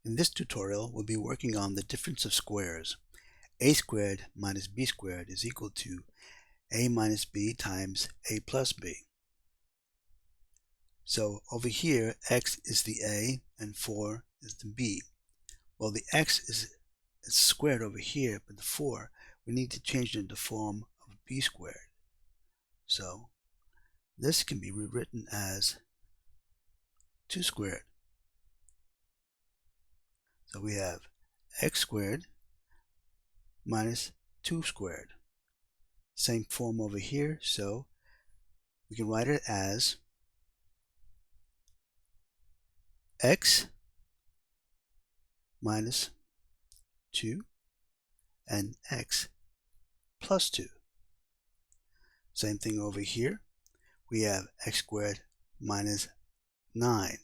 In this tutorial, we'll be working on the difference of squares. A squared minus b squared is equal to a minus b times a plus b. So over here, x is the a and 4 is the b. Well, the x is squared over here, but the 4, we need to change it into the form of b squared. So this can be rewritten as 2 squared. So we have x squared minus 2 squared. Same form over here, so we can write it as x minus 2 and x plus 2. Same thing over here. We have x squared minus 9.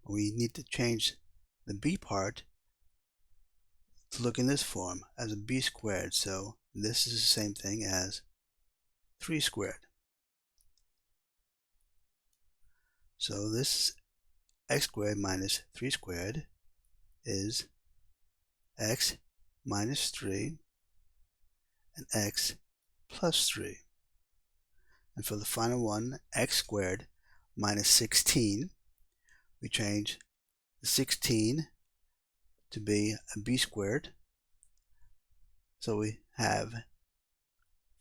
We need to change the b part to look in this form as a b squared. So this is the same thing as 3 squared. So this x squared minus 3 squared is x minus 3 and x plus 3. And for the final one, x squared minus 16, we change the 16 to be a b squared. So we have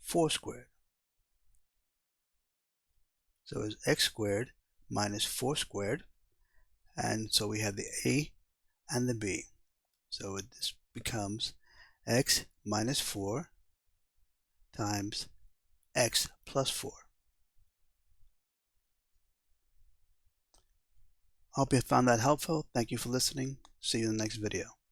4 squared. So it's x squared minus 4 squared. And so we have the a and the b. So this becomes x minus 4 times x plus 4. I hope you found that helpful. Thank you for listening. See you in the next video.